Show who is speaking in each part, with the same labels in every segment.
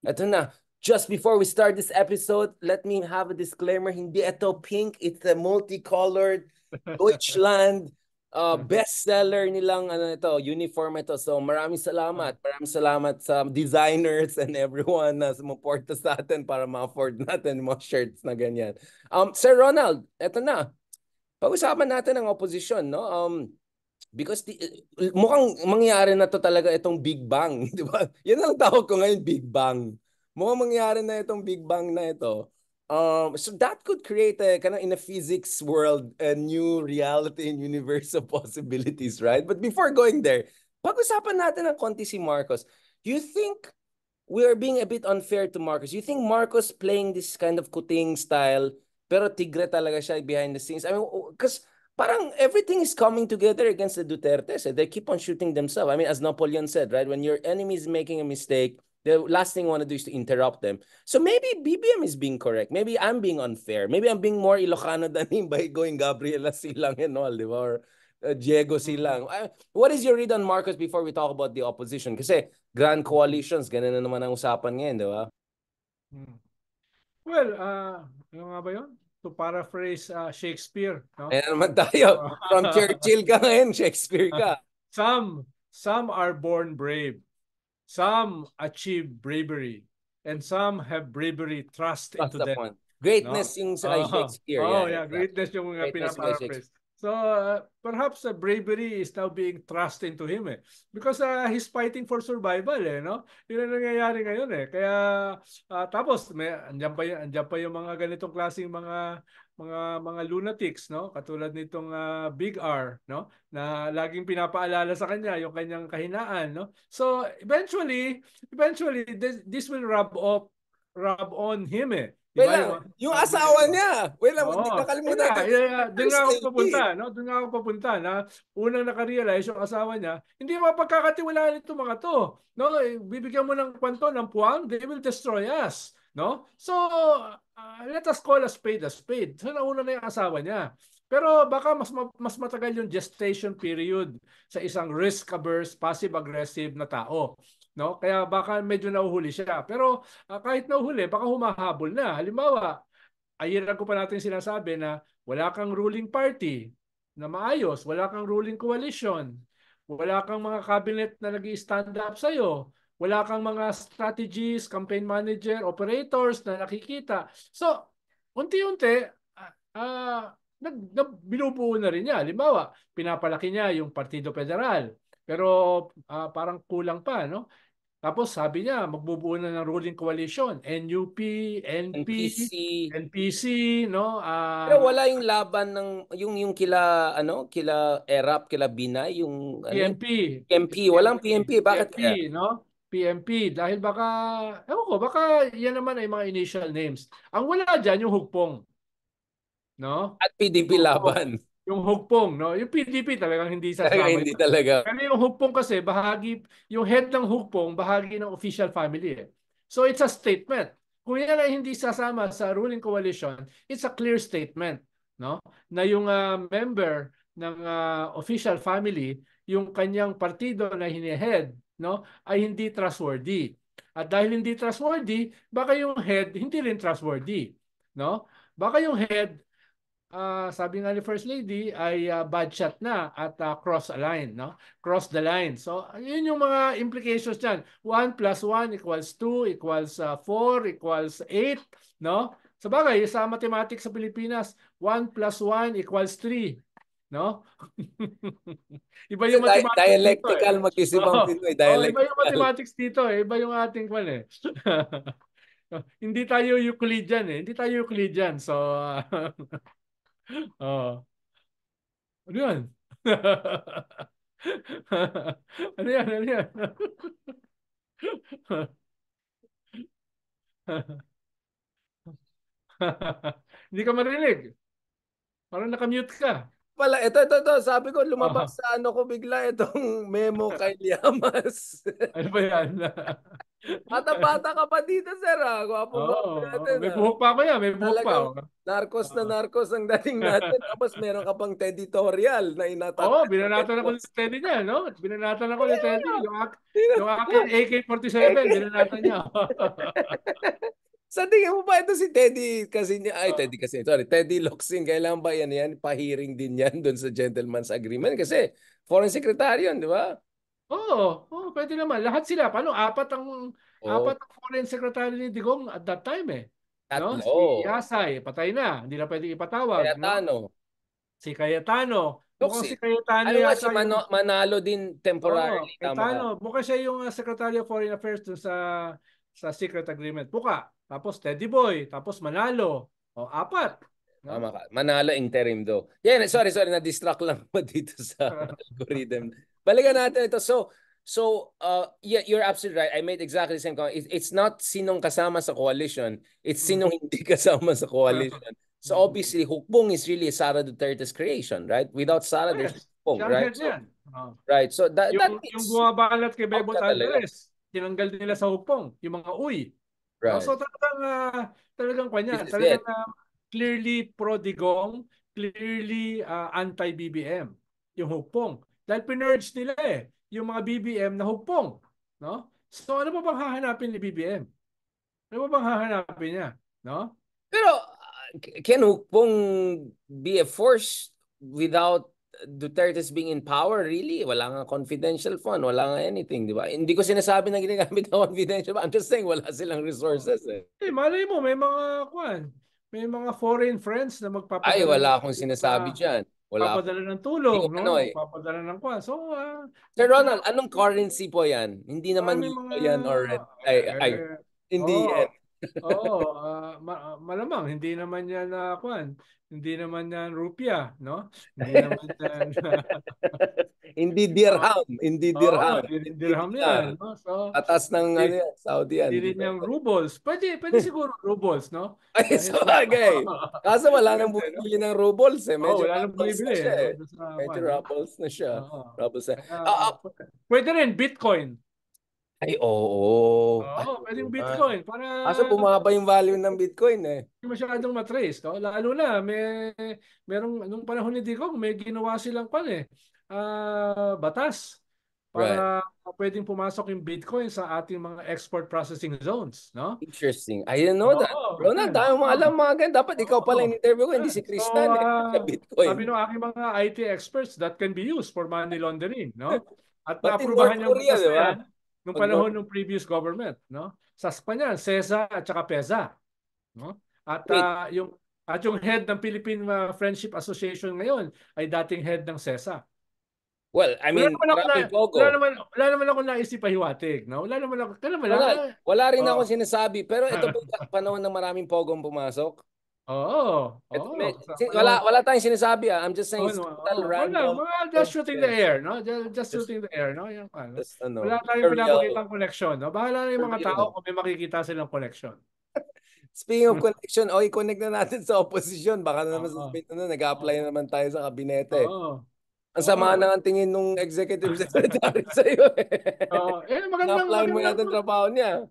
Speaker 1: Ito na. Just before we start this episode, let me have a disclaimer. Hindi ito pink. It's a multicolored Deutschland bestseller nilang ano ito, uniform ito. So maraming salamat. Maraming salamat sa designers and everyone na sumuporta sa atin para ma-afford natin yung mga shirts na ganyan. Sir Ronald, ito na. Pag-usapan natin ang opposition, no? Because mukhang mangyari na to talaga itong Big Bang, di ba? Yan ang tawag ko ngayon, Big Bang. Mukhang mangyari na itong Big Bang na ito. So that could create a kind of in a physics world a new reality and universe of possibilities, right? But before going there, pag-usapan natin ng konti si Marcos. You think we are being a bit unfair to Marcos? You think Marcos playing this kind of kuting style, pero tigre talaga siya behind the scenes? I mean, because parang everything is coming together against the Dutertes. They keep on shooting themselves. I mean, as Napoleon said, right? When your enemy is making a mistake, the last thing you want to do is to interrupt them. So maybe BBM is being correct. Maybe I'm being unfair. Maybe I'm being more Ilocano than him by going Gabriela Silang and all, di ba? Or Diego Silang. What is your read on Marcos before we talk about the opposition? Kasi grand coalitions, ganun na naman ang usapan ngayon, di ba?
Speaker 2: Well, ano nga ba yun? To paraphrase Shakespeare, no?
Speaker 1: Ayan naman tayo. From Churchill ka ngayon, Shakespeare ka.
Speaker 2: Some are born brave, some achieve bravery, and some have bravery thrust
Speaker 1: That's
Speaker 2: into
Speaker 1: the
Speaker 2: them.
Speaker 1: point.
Speaker 2: No?
Speaker 1: Greatness yung sa kay Shakespeare. Yeah, yeah,
Speaker 2: Yeah,
Speaker 1: exactly.
Speaker 2: greatness yung
Speaker 1: Greatness yung kay Shakespeare.
Speaker 2: pinaparaphrase. So perhaps bravery is now being thrust into him because he's fighting for survival no? Yun ang nangyayari ngayon Kaya tapos andiyan pa yung mga ganitong klaseng mga lunatics no? Katulad nitong Big R no? Na laging pinapaalala sa kanya yung kanyang kahinaan no? So eventually this will rub on him Di
Speaker 1: Wait
Speaker 2: ba
Speaker 1: lang, yung asawa niya. Wait lang, hindi
Speaker 2: Oo.
Speaker 1: nakalimutan natin.
Speaker 2: Doon
Speaker 1: First
Speaker 2: nga ako
Speaker 1: lady.
Speaker 2: papunta, no? Doon nga ako papunta na unang nakarealize yung asawa niya, hindi mapagkakatiwalaan ito mga to. No, bibigyan mo ng kwanto ng puwang, they will destroy us, no? So, let us call a spade a spade. So, nauna na yung asawa niya. Pero baka mas matagal yung gestation period sa isang risk-averse, passive-aggressive na tao. No? Kaya baka medyo nahuhuli siya. Pero kahit nahuhuli, baka humahabol na. Halimbawa, ayan ko pa natin sinasabi na wala kang ruling party na maayos, wala kang ruling coalition, wala kang mga cabinet na nag-stand up sa'yo, wala kang mga strategies, campaign manager, operators na nakikita. So, unti-unti, binubuo na rin niya. Halimbawa, pinapalaki niya yung Partido Federal. Pero parang kulang pa, no? Tapos sabi niya, magbubuo na ng ruling coalition. NUP, NP,
Speaker 1: NPC.
Speaker 2: NPC, no?
Speaker 1: Pero wala yung laban ng yung kila ano, kila Erap, kila Binay, yung ano yung
Speaker 2: PMP,
Speaker 1: PMP.
Speaker 2: PMP,
Speaker 1: Walang PMP. Bakit
Speaker 2: PMP,
Speaker 1: kaya?
Speaker 2: no? PMP. Dahil baka, ewan ko, baka yan naman ay mga initial names. Ang wala dyan, yung hugpong, no?
Speaker 1: At PDP
Speaker 2: Hugpong.
Speaker 1: laban.
Speaker 2: Yung hugpong, no? Yung PDP talagang hindi
Speaker 1: Talaga
Speaker 2: sasama
Speaker 1: hindi
Speaker 2: yun.
Speaker 1: talaga.
Speaker 2: Pero yung hugpong kasi, yung head ng hugpong, bahagi ng official family So it's a statement. Kung yan ay hindi sasama sa ruling coalition, it's a clear statement, no? Na yung member ng official family, yung kanyang partido na hinihead, no, ay hindi trustworthy. At dahil hindi trustworthy, baka yung head hindi rin trustworthy, no? Baka yung head sabi nga ni First Lady ay bad shot na at cross a line, no? Cross the line. So, yun yung mga implications diyan. 1 plus 1 equals 2 equals 4 equals 8, no? Sa bagay, sa mathematics sa Pilipinas, 1 plus 1 equals 3, no? Iba
Speaker 1: Kasi
Speaker 2: yung mathematics dito
Speaker 1: dialectical mag-isip ang Pinoy.
Speaker 2: Iba yung
Speaker 1: Dialectical.
Speaker 2: mathematics dito Iba yung ating Hindi tayo Euclidean Hindi tayo Euclidean. So, oh. Ano yan? Ano yan? Ano yan? Hindi ka marinig. Parang nakamute ka.
Speaker 1: pala, ito, sabi ko,
Speaker 2: Oh,
Speaker 1: lumabas sa ano ko bigla itong memo kay Llamas.
Speaker 2: ano ba yan?
Speaker 1: Bata-bata ka pa dito, sir, ha? Gwapo-gwapo
Speaker 2: Oo,
Speaker 1: natin,
Speaker 2: may
Speaker 1: ha?
Speaker 2: buhok pa ako yan, may buhok pa
Speaker 1: Talagang
Speaker 2: ako.
Speaker 1: narcos na
Speaker 2: Oo.
Speaker 1: narcos ang dating natin. Tapos meron ka pang editorial na inatak.
Speaker 2: Oo, binanatan ako ni Teddy niya, no? Binanatan ako ni Teddy. Yung aking AK-47, binanatan niya.
Speaker 1: Sa tingin mo ba ito si Teddy kasi Teddy kasi, sorry, Teddy Locsin, kailangan ba yan? Pahiring din yan doon sa gentleman's agreement kasi foreign secretary yun, di ba?
Speaker 2: Oo, pwede naman. Lahat sila. Paano?
Speaker 1: Oo,
Speaker 2: Apat ang foreign secretary ni Digong at that time eh. No? Si
Speaker 1: tatlo.
Speaker 2: Yasay, patay na. Hindi na pwede
Speaker 1: Kaya
Speaker 2: ipatawag, no?
Speaker 1: Tano.
Speaker 2: Si Cayetano. Mukhang si
Speaker 1: Locsin.
Speaker 2: Cayetano
Speaker 1: Ano nga si
Speaker 2: yata yung
Speaker 1: Manalo din temporarily, tama ka?
Speaker 2: Cayetano. Mukhang siya yung Secretary of Foreign Affairs dun sa secret agreement. Puka. Tapos Teddy Boy. Tapos Manalo. O, apat. No?
Speaker 1: Tama ka. Manalo interim do. Yan, sorry, na-distract lang ako dito sa algorithm. Balikan natin ito. Yeah, you're absolutely right. I made exactly the same comment. It's not sinong kasama sa coalition. It's sinong hindi kasama sa coalition. So obviously, Hukbong is really Sara Duterte's creation, right? Without Sara, there's
Speaker 2: Yes.
Speaker 1: Hukbong,
Speaker 2: Siya ang
Speaker 1: right?
Speaker 2: head
Speaker 1: So,
Speaker 2: niyan. Oh.
Speaker 1: right. So that
Speaker 2: Yung
Speaker 1: means
Speaker 2: bumabalat kay
Speaker 1: out
Speaker 2: Bebot
Speaker 1: ka talaga.
Speaker 2: Alvarez, tinanggal nila sa hukpong, yung mga uy. No?
Speaker 1: Right.
Speaker 2: So talagang
Speaker 1: This
Speaker 2: kanya,
Speaker 1: is
Speaker 2: talagang
Speaker 1: it.
Speaker 2: clearly pro-digong, clearly anti-BBM yung hukpong. Dahil pinurge nila yung mga BBM na hukpong. No? So ano pa bang hahanapin ni BBM? Ano pa bang hahanapin niya? No?
Speaker 1: Pero can Hukbong be a force without Duterte's being in power? Really? Wala nga confidential fund, wala nga anything, di ba? Hindi ko sinasabi na ginagamit ng confidential fund. I'm just saying wala silang
Speaker 2: Oh.
Speaker 1: resources eh.
Speaker 2: Malay mo, may mga foreign friends na
Speaker 1: Ay,
Speaker 2: magpapadala ng
Speaker 1: wala akong sinasabi dyan. Wala akong,
Speaker 2: papadala ng
Speaker 1: hindi ko
Speaker 2: tulong, no?
Speaker 1: Panoy.
Speaker 2: Magpapadala ng kwan. So,
Speaker 1: Sir Ronald, anong currency po yan? Hindi naman
Speaker 2: maraming
Speaker 1: euro
Speaker 2: mga
Speaker 1: yan or hindi
Speaker 2: oh,
Speaker 1: yan.
Speaker 2: malamang hindi naman yan na kwan. Hindi naman yan rupiah, no? Hindi naman yan
Speaker 1: Hindi
Speaker 2: oh,
Speaker 1: dirham, hindi dirham, hindi
Speaker 2: dirham
Speaker 1: dinar.
Speaker 2: yan, no? So,
Speaker 1: Atas ng ano
Speaker 2: hindi,
Speaker 1: yan, Saudi yan,
Speaker 2: hindi
Speaker 1: hindi
Speaker 2: rin yung
Speaker 1: pwede.
Speaker 2: rubles. Pwede siguro rubles, no?
Speaker 1: Ay,
Speaker 2: Dahil
Speaker 1: sabagay. Kaso wala nang
Speaker 2: depende, no?
Speaker 1: bumibili ng rubles eh. Medyo
Speaker 2: Wala nang
Speaker 1: rubles na
Speaker 2: bumibili
Speaker 1: siya eh.
Speaker 2: doon sa
Speaker 1: Medyo
Speaker 2: kwan, no?
Speaker 1: rubles na siya.
Speaker 2: Oo.
Speaker 1: Rubles na.
Speaker 2: Kaya,
Speaker 1: Ah, ah,
Speaker 2: pwede rin Bitcoin.
Speaker 1: ay, oo. Ay,
Speaker 2: Oo,
Speaker 1: oo
Speaker 2: pwedeng
Speaker 1: nga.
Speaker 2: Bitcoin para
Speaker 1: Kaso bumaba yung value ng Bitcoin eh.
Speaker 2: hindi masyadong matrace, no? Lalo na merong nung panahon ni Digong may ginawa silang batas
Speaker 1: Right.
Speaker 2: para pwedeng pumasok yung Bitcoin sa ating mga export processing zones, no?
Speaker 1: Interesting. I didn't know that.
Speaker 2: Oo,
Speaker 1: Ronald,
Speaker 2: yan.
Speaker 1: dami mo alam mga ganyan. Dapat ikaw pala
Speaker 2: Oo.
Speaker 1: yung interview ko, hindi
Speaker 2: Yan.
Speaker 1: si
Speaker 2: So,
Speaker 1: Kristan eh. Sa
Speaker 2: sabi
Speaker 1: Bitcoin.
Speaker 2: ng aking mga IT experts, that can be used for money laundering, no? At
Speaker 1: But in
Speaker 2: naaprubahan
Speaker 1: North
Speaker 2: yung
Speaker 1: Korea,
Speaker 2: batas
Speaker 1: di
Speaker 2: na
Speaker 1: ba?
Speaker 2: yan nung
Speaker 1: Pag North
Speaker 2: panahon ng previous government, no? Sa Espanya, CESA at saka PEZA, no? At
Speaker 1: Wait,
Speaker 2: yung head ng Philippine Friendship Association ngayon ay dating head ng CESA.
Speaker 1: well, I
Speaker 2: Wala
Speaker 1: mean,
Speaker 2: naman ako na
Speaker 1: maraming
Speaker 2: wala
Speaker 1: pogo.
Speaker 2: naman wala naman ako naisip pahiwatig, no? Wala naman ako, kailan mo lang
Speaker 1: Ronald, wala rin
Speaker 2: oh.
Speaker 1: akong sinasabi. Pero ito ba yung panahon ng maraming pogong pumasok?
Speaker 2: Oo. Sa panahon
Speaker 1: Wala tayong sinasabi ah. I'm just saying
Speaker 2: oh,
Speaker 1: it's
Speaker 2: no,
Speaker 1: total
Speaker 2: wala,
Speaker 1: random
Speaker 2: mga just shooting the
Speaker 1: coincidence.
Speaker 2: air, no? Just
Speaker 1: Just,
Speaker 2: shooting the air, no? Yan ano.
Speaker 1: just ano,
Speaker 2: Wala tayong
Speaker 1: surreal.
Speaker 2: pinapakitang connection, no? Bahala na yung mga tao
Speaker 1: Surreal.
Speaker 2: kung may makikita silang connection.
Speaker 1: Speaking of connection, okay, connect na natin sa opposition. Baka na naman
Speaker 2: Oo.
Speaker 1: sasabihin na nag-apply
Speaker 2: Oo.
Speaker 1: na naman tayo sa kabinete.
Speaker 2: Oo.
Speaker 1: Ang sama
Speaker 2: Oo.
Speaker 1: na ang tingin nung executive secretary sa iyo eh.
Speaker 2: Magandang
Speaker 1: Na-apply mo yata ang trabaho niya.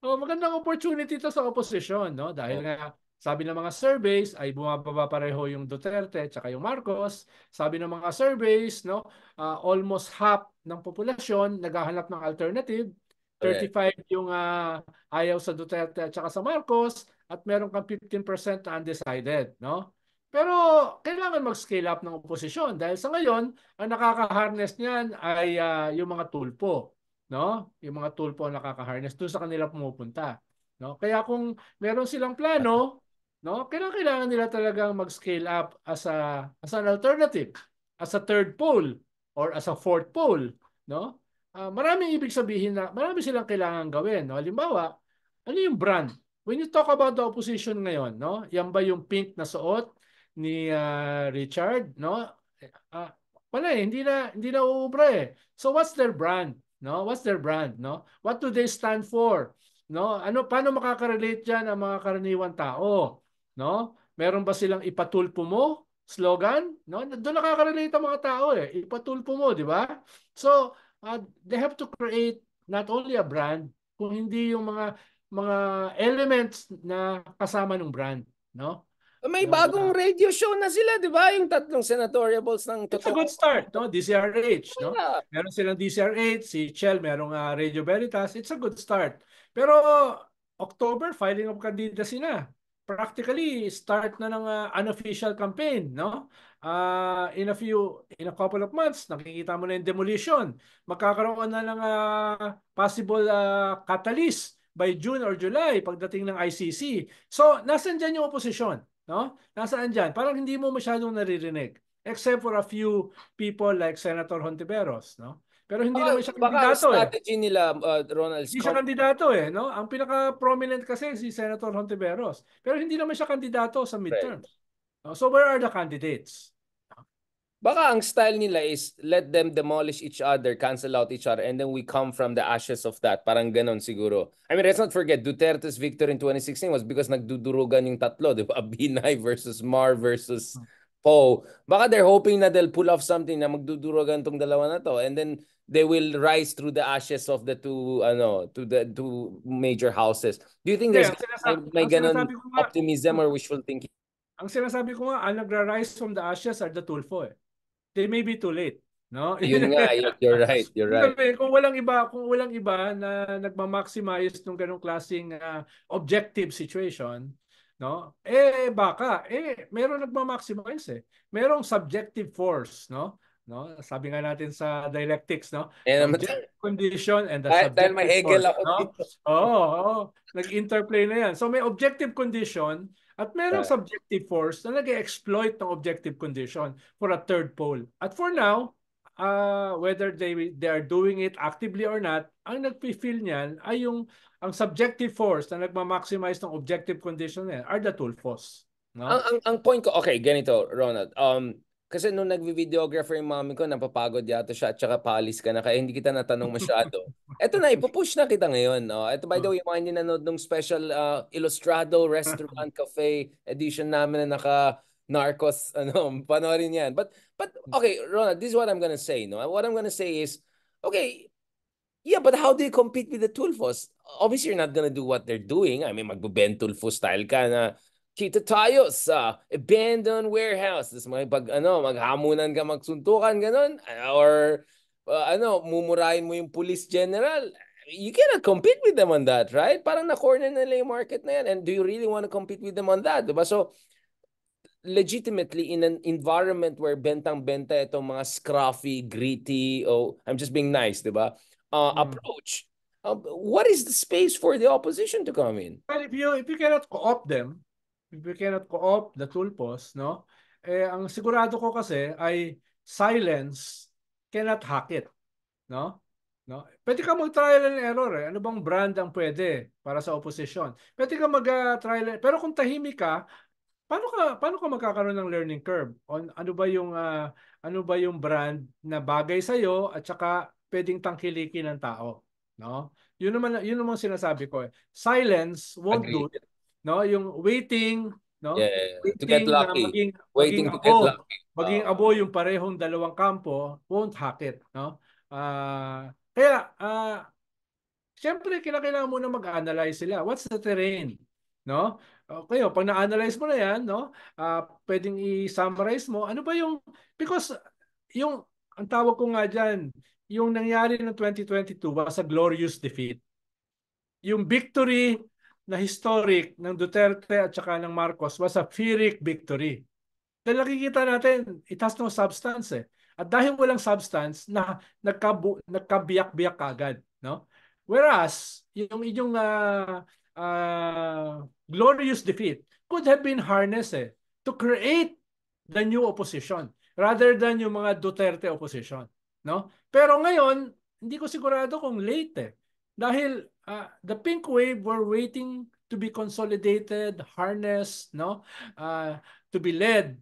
Speaker 2: magandang opportunity to sa opposition, no? Dahil
Speaker 1: Oh,
Speaker 2: nga sabi ng mga surveys ay bumababa pareho yung Duterte at saka yung Marcos. Sabi ng mga surveys, no, almost half ng populasyon naghahanap ng alternative.
Speaker 1: correct.
Speaker 2: 35 yung ayaw sa Duterte at saka sa Marcos at meron kang 15% na undecided, no? Pero kailangan mag-scale up ng oposisyon dahil sa ngayon ang nakaka-harness niyan ay yung mga tulpo, no? Yung mga tulpo ang nakaka-harness doon sa kanila pumupunta, no? Kaya kung meron silang plano, no? Kailangan nila talagang mag-scale up as an alternative, as a third pole or as a fourth pole, no? Maraming ibig sabihin na marami silang kailangan gawin, no? Halimbawa, ano yung brand? When you talk about the opposition ngayon, no? Yan ba yung pink na suot ni Richard, no? Ah, wala hindi na uubra eh. So what's their brand? No? What's their brand, no? What do they stand for? No? Paano makaka-relate diyan ang mga karaniwang tao? No? Meron ba silang ipatulpo mo? slogan, no? Doon nakaka-relate ang mga tao eh. Ipatulpo mo, di ba? So, they have to create not only a brand, kung hindi yung mga elements na kasama ng brand, no?
Speaker 1: May bagong radio show na sila, di ba? Yung tatlong senatoriables ng
Speaker 2: It's a
Speaker 1: totoong
Speaker 2: good start, no? DCRH, no?
Speaker 1: yeah.
Speaker 2: Meron silang DCRH, si Chel, merong Radio Veritas. It's a good start. Pero October, filing of candidacy na. Practically, start na ng unofficial campaign, no? In a couple of months, nakikita mo na yung demolition. Magkakaroon na ng possible catalyst by June or July pagdating ng ICC. So, nasan dyan yung oposisyon? No? Nasaan dyan? Parang hindi mo masyadong naririnig. Except for a few people like Senator Hontiveros, no? Pero hindi naman siya
Speaker 1: Baka ang
Speaker 2: kandidato eh.
Speaker 1: strategy nila, Ronald
Speaker 2: Hindi siya kandidato eh, no? Ang pinaka-prominent kasi si Senator Hontiveros. Pero hindi naman siya kandidato sa midterms. No? So where are the candidates?
Speaker 1: Baka ang style nila is let them demolish each other, cancel out each other, and then we come from the ashes of that. Parang ganon siguro. I mean, let's not forget, Duterte's victory in 2016 was because nagdudurugan yung tatlo, di ba? Binay versus Mar versus Poe. Baka they're hoping na they'll pull off something na magdudurugan tong dalawa na to, and then they will rise through the ashes of the two, to the two major houses. Do you think there's may ganon optimism or wishful thinking?
Speaker 2: Ang sinasabi ko nga, ang nagra-rise from the ashes are the Tulfo eh. They may be too late, no?
Speaker 1: Yun nga, you're right, you're right.
Speaker 2: Kung walang iba na nagma-maximize ng ganong klaseng objective situation, no? Baka meron nagma-maximize eh. Merong subjective force, no? No? Sabi nga natin sa dialectics, no? Objective condition and the subjective force, no? Oo, nag-interplay na yan. So may objective condition at merong subjective force na nag-exploit ng objective condition for a third pole. At for now, whether they are doing it actively or not, ang nagpi-feel niyan ay ang subjective force na nagma-maximize ng objective condition niyan are the Tulfos. No?
Speaker 1: Ang point ko, okay, ganito, Ronald. Kasi nung nagvi-videographer yung mami ko, napapagod yata siya at saka paalis ka na kaya hindi kita natanong masyado. Eto na, ipupush na kita ngayon. Ito, by the way, yung mga hindi nanood ng special Ilustrado Restaurant Cafe edition namin na naka-Narcos, panoorin yan. But okay, Ronald, this is what I'm gonna say. No? What I'm gonna say is, okay, yeah, but how do you compete with the Tulfos? Obviously, you're not gonna do what they're doing. I mean, magbo-Ben Tulfo style ka na kita tayo sa abandoned warehouse. Tapos maghamunan ka, magsuntukan, ganon. Or, mumurahin mo yung police general. You cannot compete with them on that, right? Parang na-corner nila yung market na yan. And do you really want to compete with them on that? Diba? So, legitimately, in an environment where bentang-benta itong mga scruffy, gritty, I'm just being nice, diba? Approach. What is the space for the opposition to come in?
Speaker 2: Well, if you cannot co-opt them, if you cannot co-opt the Tulpos, no? Ang sigurado ko kasi ay silence cannot hack it, no? No? Pwede ka mag-trial and error eh. Ano bang brand ang pwede para sa opposition? Pwede ka mag-trial, pero kung tahimik ka, paano ka magkakaroon ng learning curve? Ano ba yung brand na bagay sa iyo at saka pwedeng tangkilikin ng tao, no? Yun naman sinasabi ko eh. Silence won't do it. No, yung waiting, no?
Speaker 1: Yeah,
Speaker 2: waiting
Speaker 1: to get lucky. Waiting to get lucky.
Speaker 2: Maging abo yung parehong dalawang kampo won't hack it, no? Kaya siyempre kailangan mo na mag-analyze sila. What's the terrain, no? Okay, pag na-analyze mo na 'yan, no? Pwedeng i-summarize mo ano ba yung because ang tawag ko nga diyan, yung nangyari ng 2022 was a glorious defeat. Yung victory na historic ng Duterte at saka ng Marcos was a Pyrrhic victory. Dahil nakikita natin, it has no substance eh. At dahil walang substance, nagkabiyak-biyak agad. No? Whereas, yung glorious defeat could have been harnessed to create the new opposition rather than yung mga Duterte opposition. No? Pero ngayon, hindi ko sigurado kung late eh. Dahil the pink wave were waiting to be consolidated, harnessed, no? To be led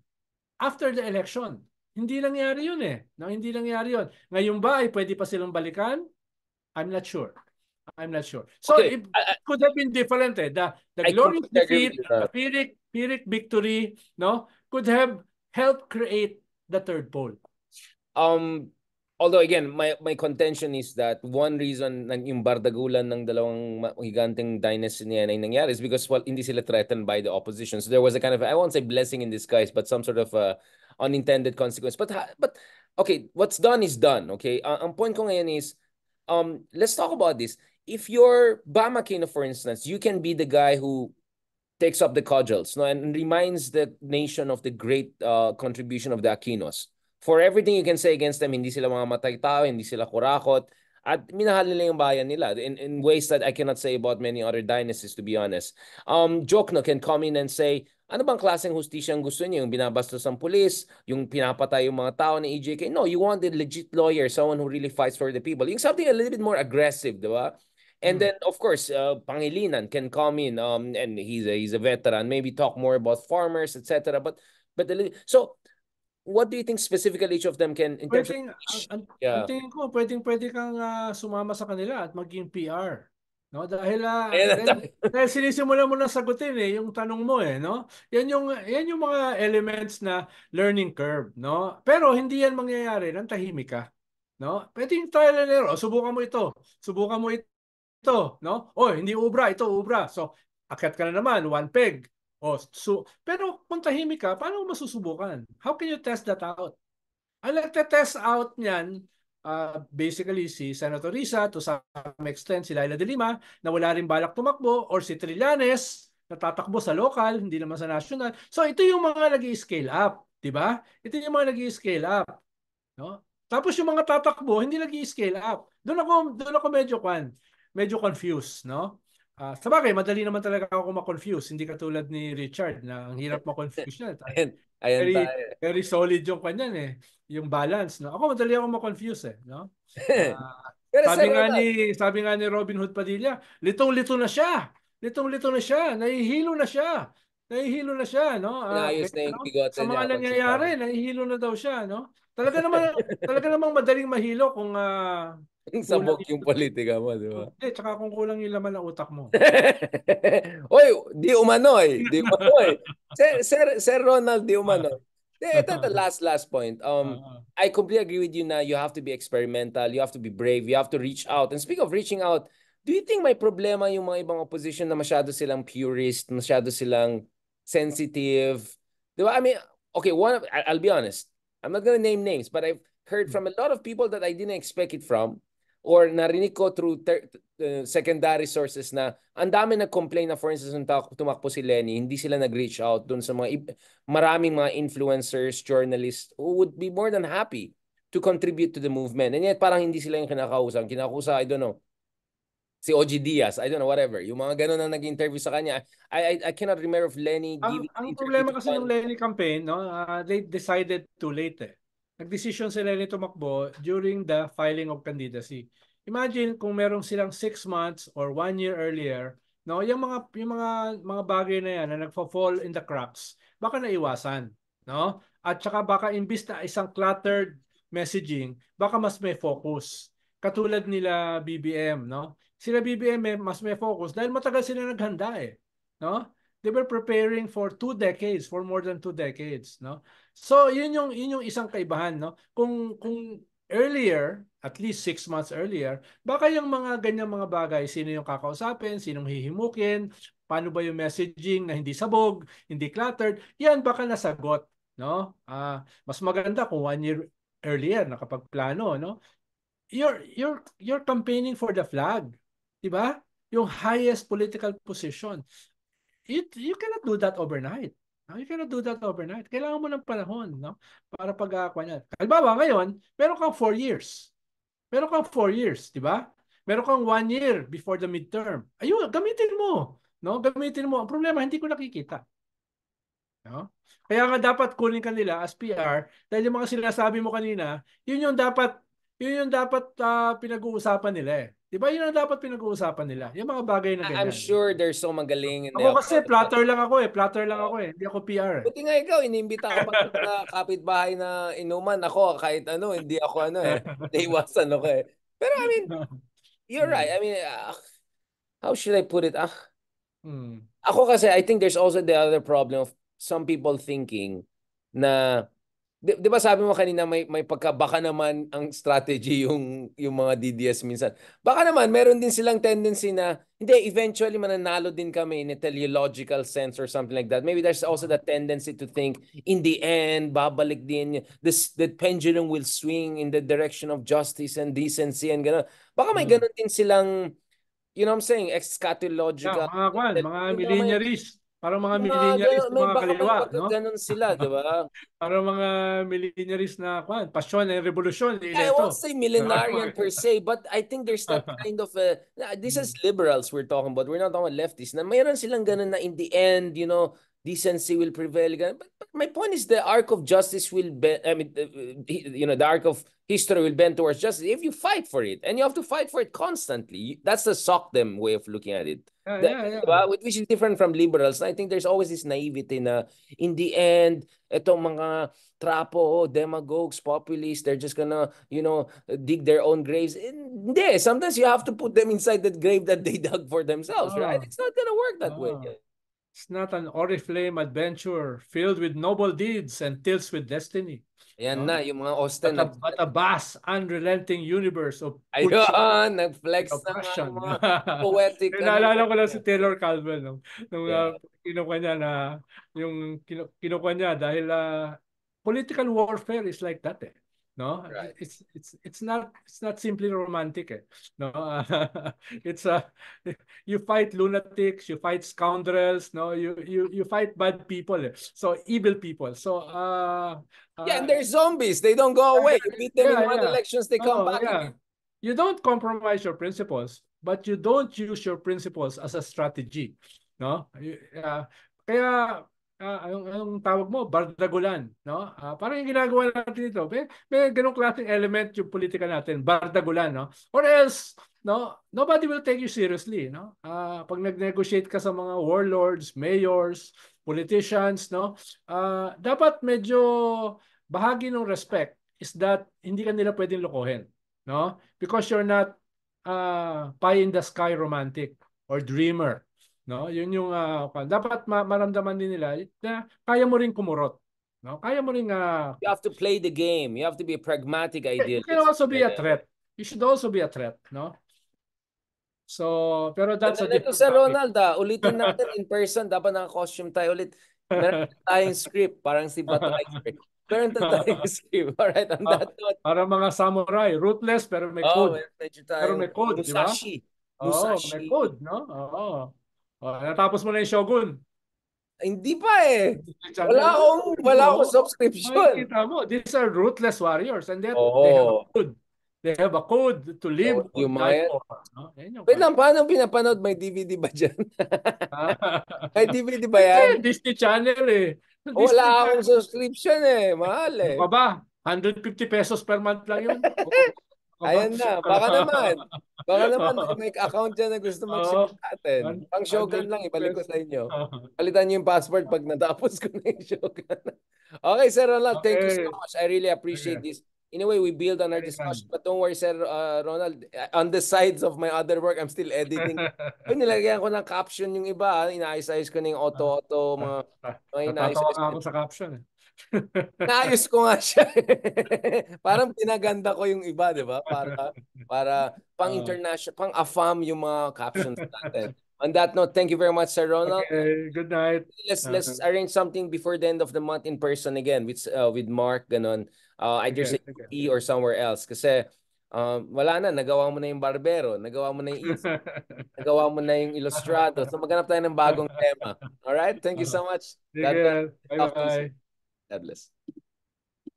Speaker 2: after the election. Hindi nangyari yun eh. No, hindi nangyari yun. Ngayon ba ay pwede pa silang balikan? I'm not sure. So okay. It could have been different eh. The glorious defeat, the Pyrrhic victory, no, could have help create the third pole.
Speaker 1: Although again, my contention is that one reason yung bardagulan ng dalawang higanteng dynasty niya ay nangyari is because hindi sila threatened by the opposition. So there was a kind of, I won't say blessing in disguise, but some sort of unintended consequence. But okay, what's done is done. Okay, ang point ko ngayon is, let's talk about this. If you're Bam Aquino, for instance, you can be the guy who takes up the cudgels, no, and reminds the nation of the great contribution of the Aquinos. For everything you can say against them, hindi sila mga matay tao, hindi sila kurakot, at minahal nila yung bayan nila in ways that I cannot say about many other dynasties, to be honest. Jokno can come in and say, ano bang klaseng hustisya ang gusto niyo? Yung binabastos ng pulis, yung pinapatay yung mga tao ng EJK? No, you want a legit lawyer, someone who really fights for the people. Yung something a little bit more aggressive, di ba? And then, of course, Pangilinan can come in, and he's a veteran, maybe talk more about farmers, etc. But so, what do you think specifically each of them can in terms of
Speaker 2: ang tingin ko pwedeng kang sumama sa kanila at maging PR, no, dahil dahil sinisimulan mo na sagutin yung tanong mo no, yan yung mga elements na learning curve, no, pero hindi yan mangyayari nang tahimik ka, no. Pwedeng trial and error, subukan mo ito, no, hindi ubra, ito ubra, so akyat ka na naman one peg. Pero kung tahimik ka, paano mo masusubukan? How can you test that out? Ang nagte-test out niyan, basically si Senator Risa, to some extent si Laila de Lima, na wala rin balak tumakbo, or si Trillanes, na tatakbo sa local, hindi naman sa national. So ito yung mga nag-i-scale up, di ba? Ito yung mga nag-i-scale up. No? Tapos yung mga tatakbo, hindi nag-i-scale up. Doon ako medyo confused, no? Sa bagay, madali naman talaga ako ma-confuse. Hindi katulad ni Richard na ang hirap ma-confuse niya. Very solid yung kanyan yung balance, no? Ako madali ako ma-confuse no? Sabi nga ni Robin Hood Padilla, litong-lito na siya. Litong-lito na siya. Nahihilo na siya, no?
Speaker 1: Inayos na yung bigote
Speaker 2: sa mga nangyayari, nahihilo na daw siya, no? Talaga namang madaling mahilo kung
Speaker 1: sabog yung politika mo, di ba?
Speaker 2: Hindi, tsaka kung kulang yung laman ng utak mo.
Speaker 1: Oy, di umanoy. Sir Ronald, di umanoy. Ito the last point. I completely agree with you na you have to be experimental, you have to be brave, you have to reach out. And speak of reaching out, do you think may problema yung mga ibang opposition na masyado silang purist, masyado silang sensitive? Di ba? I mean, okay, I'll be honest. I'm not gonna name names, but I've heard from a lot of people that I didn't expect it from, or narinig ko through secondary sources na ang dami nag-complain na, for instance, nung tumakbo si Lenny, hindi sila nag-reach out dun sa maraming mga influencers, journalists who would be more than happy to contribute to the movement. And yet parang hindi sila yung kinakausap. I don't know, si OG Diaz, I don't know, whatever. Yung mga ganun ang nag-interview sa kanya. I cannot remember if Lenny giving
Speaker 2: ang problema kasi ng Lenny campaign, no, they decided too late Nagdesisyon si Lenny tumakbo during the filing of candidacy. Imagine kung merong silang 6 months or 1 year earlier, no, yung mga bagay na yan na nagfo-fall in the cracks, baka naiwasan, no? At saka baka imbis na isang cluttered messaging, baka mas may focus. Katulad nila BBM, no? Sila BBM mas may focus dahil matagal sila naghanda no? They were preparing for 2 decades, for more than 2 decades, no? So, yun yung isang kaibahan, no? Kung earlier, at least 6 months earlier, baka yung mga ganyang mga bagay, sino yung kakausapin, sinong hihimukin, paano ba yung messaging na hindi sabog, hindi cluttered, yan baka nasagot, no? Mas maganda kung 1 year earlier nakapagplano, no? You're campaigning for the flag, 'di ba? Yung highest political position. You cannot do that overnight. You cannot do that overnight. Kailangan mo ng panahon, no? Para pag-aakuan yan. Halimbawa, ngayon, meron kang 4 years. Meron kang 4 years, di ba? Meron kang 1 year before the midterm. Ayun, gamitin mo. No? Gamitin mo. Ang problema, hindi ko nakikita. No? Kaya nga dapat kunin ka nila as PR dahil yung mga sinasabi mo kanina, yun yung dapat pinag-uusapan nila Di ba yun ang dapat pinag-uusapan nila? Yung mga bagay na ganyan.
Speaker 1: I'm sure they're so magaling.
Speaker 2: Ako kasi platter lang ako Hindi ako PR
Speaker 1: Buti nga ikaw, inimbita ka pa sa kapitbahay na inuman. Ako, kahit ano, hindi ako naiwasan ako Pero I mean, you're right. I mean, how should I put it? Ako kasi, I think there's also the other problem of some people thinking na Di ba sabi mo kanina may baka naman ang strategy yung mga DDS minsan. Baka naman meron din silang tendency na hindi, eventually mananalo din kami in a teleological sense or something like that. Maybe there's also the tendency to think in the end babalik din the pendulum will swing in the direction of justice and decency and gano'n. Baka may gano'n din silang, you know what I'm saying, eschatological.
Speaker 2: Mga millenarists. Parang mga millenarists
Speaker 1: Gano'n,
Speaker 2: ng
Speaker 1: may
Speaker 2: mga
Speaker 1: baka may
Speaker 2: kaliwa, no?
Speaker 1: pagkaganon sila, di ba?
Speaker 2: Parang mga millenarists na pasyon ng revolusyon,
Speaker 1: I won't
Speaker 2: ileto.
Speaker 1: say millenarian per se, but I think there's that kind of this is liberals we're talking about. We're not talking about leftists. Na mayroon silang ganun na in the end, you know, decency will prevail. But my point is the arc of justice will bend. I mean, you know, the arc of history will bend towards justice if you fight for it, and you have to fight for it constantly. That's the sock them way of looking at it.
Speaker 2: Yeah.
Speaker 1: Which is different from liberals. I think there's always this naivety na in the end, itong mga trapo, demagogues, populists, they're just gonna, you know, dig their own graves. Hindi, sometimes you have to put them inside that grave that they dug for themselves, right? It's not gonna work that way.
Speaker 2: It's not an oriflame adventure filled with noble deeds and tilts with destiny.
Speaker 1: Ayan na, yung mga Austen.
Speaker 2: But a vast, unrelenting universe of
Speaker 1: ayun, nag-flex na nga mga poetic.
Speaker 2: Naalala ko lang si Taylor Calvin nung kinukuha niya na yung kinukuha niya dahil political warfare is like that no,
Speaker 1: right.
Speaker 2: It's not simply romantic no. It's you fight lunatics, you fight scoundrels, no, you fight bad people so evil people, so
Speaker 1: yeah, and they're zombies, they don't go away. You beat them in one elections, they come back again.
Speaker 2: You don't compromise your principles, but you don't use your principles as a strategy, no. Kaya anong tawag mo, bardagulan, no? Parang yung ginagawa natin dito, may ganung klaseng element yung politika natin, bardagulan, no? Or else, no, nobody will take you seriously, no? Pag nag-negotiate ka sa mga warlords, mayors, politicians, no? Dapat medyo bahagi ng respect is that hindi ka nila pwedeng lokohin, no? Because you're not pie in the sky romantic or dreamer. No, yun yung dapat maramdaman din nila na kaya mo rin kumurot, no? Kaya mo rin
Speaker 1: you have to play the game. You have to be a pragmatic idealist.
Speaker 2: You can also be a threat. You should also be a threat, no? So, pero that's a different
Speaker 1: topic. Sa Ronald, ulitin natin in person, dapat naka-costume tayo ulit. Meron tayong script, parang si Batay script. Meron tayong script. Alright, on that note.
Speaker 2: Para mga samurai, ruthless pero may code. Pero may code, di ba?
Speaker 1: Musashi.
Speaker 2: May code, no? Natapos mo na yung Shogun.
Speaker 1: Hindi pa wala akong subscription.
Speaker 2: Makikita mo, these are ruthless warriors and they have a code. They have a code to live or die for.
Speaker 1: Wait lang, paano pinapanood? May DVD ba dyan? May DVD ba yan?
Speaker 2: Disney Channel
Speaker 1: Wala akong subscription mahal
Speaker 2: Ano ka ba? 150 pesos per month lang yun.
Speaker 1: Ayan na, baka naman may account dyan na gusto mag-share natin. Pang Shogun lang, ibalik ko sa inyo. Palitan niyo yung password pag natapos ko na yung Shogun. Okay, Sir Ronald, thank you so much. I really appreciate this. In a way, we build on our discussion. But don't worry, Sir Ronald, on the sides of my other work, I'm still editing. Nilagyan ko ng caption yung iba. Inaayos-ayos ko na yung auto-auto.
Speaker 2: Natatawa ako sa caption
Speaker 1: Naayos ko nga siya. Parang pinaganda ko yung iba, di ba? Para pang-international, pang-AFAM yung mga captions natin. On that note, thank you very much, Sir Ronald.
Speaker 2: Okay, good night.
Speaker 1: Let's arrange something before the end of the month in person again with Mark, ganon. Either sa E or somewhere else. Kasi wala na, nagawa mo na yung Barbero, nagawa mo na yung Easy, nagawa mo na yung Ilustrado. So maghanap tayo ng bagong tema. Alright? Thank you so much.
Speaker 2: God bless.
Speaker 1: God bless.